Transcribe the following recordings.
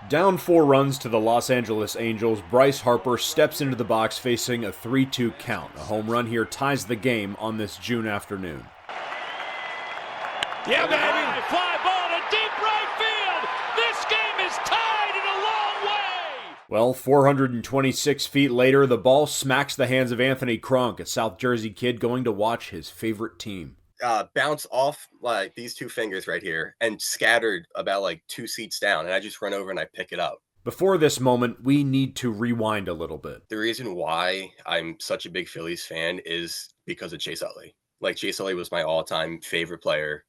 Down 4 runs to the Los Angeles Angels, Bryce Harper steps into the box facing a 3-2 count. A home run here ties the game on this June afternoon. Yeah, baby! Fly ball to deep right field! This game is tied in a long way! Well, 426 feet later, the ball smacks the hands of Anthony Kronk, a South Jersey kid going to watch his favorite team. Bounce off like these two fingers right here and scattered about like 2 seats down, and I just run over and I pick it up. Before this moment, we need to rewind a little bit. The reason why I'm such a big Phillies fan is because of Chase Utley. Like, Chase Utley was my all-time favorite player.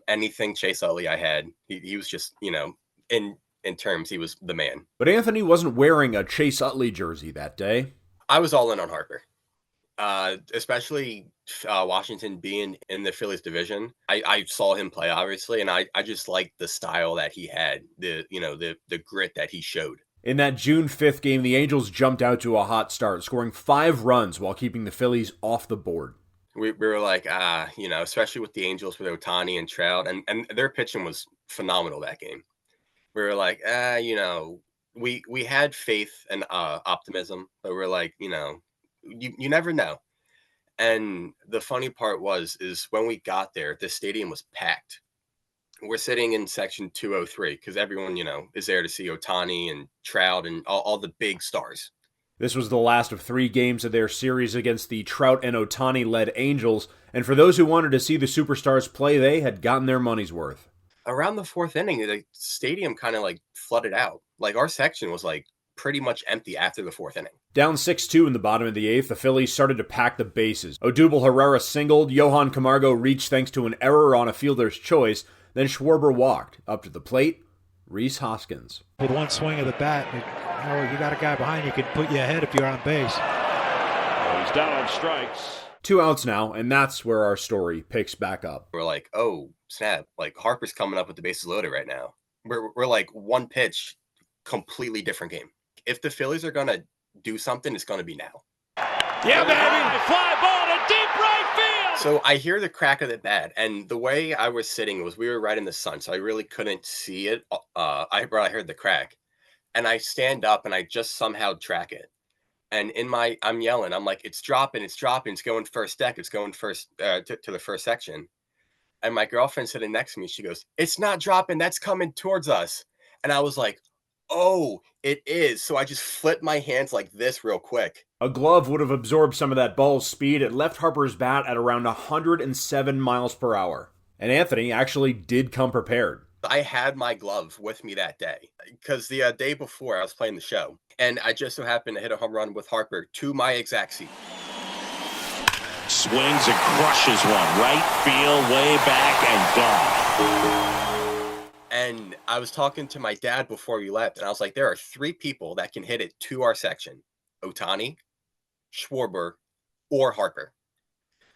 Anything Chase Utley I had, he was just, in terms, he was the man. But Anthony wasn't wearing a Chase Utley jersey that day. I was all in on Harper. Especially Washington being in the Phillies division. I saw him play, obviously, and I just liked the style that he had, the grit that he showed. In that June 5th game, the Angels jumped out to a hot start, scoring 5 runs while keeping the Phillies off the board. We were like, especially with the Angels with Ohtani and Trout, and their pitching was phenomenal that game. We were like, we had faith and optimism, but we're like, you never know. And the funny part is when we got there, the stadium was packed. We're sitting in section 203 because everyone, is there to see Ohtani and Trout and all the big stars. This was the last of 3 games of their series against the Trout and Ohtani-led Angels, and for those who wanted to see the superstars play, they had gotten their money's worth. Around the 4th inning, the stadium kind of like flooded out. Like, our section was like pretty much empty after the 4th inning. Down 6-2 in the bottom of the 8th, the Phillies started to pack the bases. Odubel Herrera singled, Johan Camargo reached thanks to an error on a fielder's choice, then Schwarber walked. Up to the plate, Rhys Hoskins. With one swing of the bat, you got a guy behind you can put you ahead if you're on base. He's down on strikes. 2 outs now, and that's where our story picks back up. We're like, oh, snap. Like, Harper's coming up with the bases loaded right now. We're like one pitch, completely different game. If the Phillies are going to do something, it's going to be now. Yeah, baby! Fly ball to deep right field! So I hear the crack of the bat, and the way I was sitting was we were right in the sun, so I really couldn't see it. I heard the crack, and I stand up, and I just somehow track it. And I'm yelling. I'm like, it's dropping, it's going first deck, it's going first to the first section. And my girlfriend sitting next to me, she goes, it's not dropping, that's coming towards us. And I was like, oh, it is. So I just flipped my hands like this real quick. A glove would have absorbed some of that ball's speed. It left Harper's bat at around 107 miles per hour. And Anthony actually did come prepared. I had my glove with me that day because the day before I was playing the show, and I just so happened to hit a home run with Harper to my exact seat. Swings and crushes one. Right field, way back and gone. And I was talking to my dad before we left, and I was like, there are 3 people that can hit it to our section: Ohtani, Schwarber, or Harper.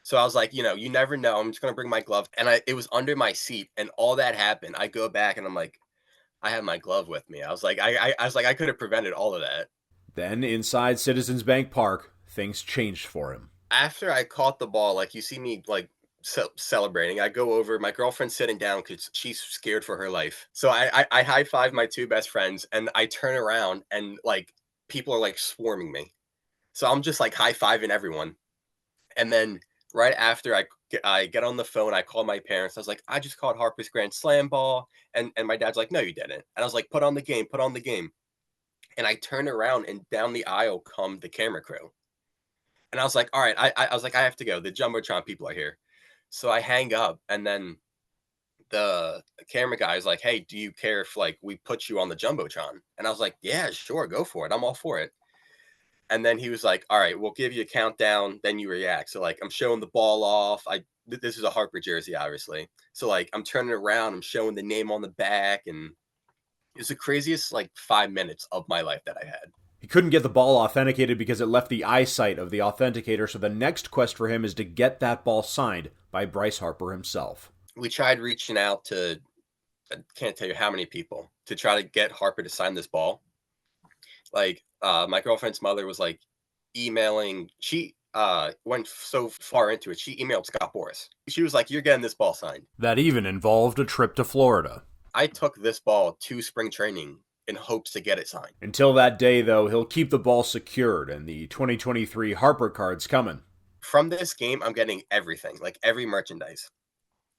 So I was like, you never know. I'm just going to bring my glove. And it was under my seat, and all that happened. I go back, and I'm like, I have my glove with me. I was like, I could have prevented all of that. Then inside Citizens Bank Park, things changed for him. After I caught the ball, like, you see me, like, celebrating. I go over, my girlfriend's sitting down because she's scared for her life. So I high-five my 2 best friends, and I turn around, and, like, people are, like, swarming me. So I'm just, like, high-fiving everyone. And then right after I get on the phone, I call my parents. I was like, I just caught Harper's grand slam ball. And my dad's like, no, you didn't. And I was like, put on the game. And I turn around, and down the aisle come the camera crew. And I was like, all right, I was like, I have to go. The Jumbotron people are here. So I hang up, and then the camera guy is like, hey, do you care if, like, we put you on the Jumbotron? And I was like, yeah, sure, go for it. I'm all for it. And then he was like, all right, we'll give you a countdown, then you react. So, like, I'm showing the ball off. This is a Harper jersey, obviously. So, like, I'm turning around, I'm showing the name on the back, and it's the craziest, like, 5 minutes of my life that I had. He couldn't get the ball authenticated because it left the eyesight of the authenticator, so the next quest for him is to get that ball signed by Bryce Harper himself. We tried reaching out to, I can't tell you how many people, to try to get Harper to sign this ball. Like, my girlfriend's mother was, like, emailing. She went so far into it, she emailed Scott Boras. She was like, you're getting this ball signed. That even involved a trip to Florida. I took this ball to spring training in hopes to get it signed. Until that day, though, he'll keep the ball secured, and the 2023 Harper card's coming. From this game, I'm getting everything, like every merchandise.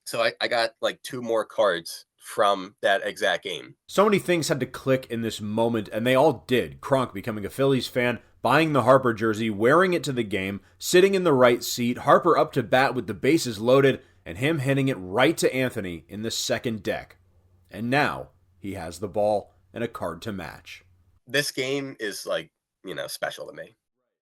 So I got like 2 more cards from that exact game. So many things had to click in this moment, and they all did. Kronk becoming a Phillies fan, buying the Harper jersey, wearing it to the game, sitting in the right seat, Harper up to bat with the bases loaded, and him hitting it right to Anthony in the second deck. And now he has the ball and a card to match. This game is like, special to me.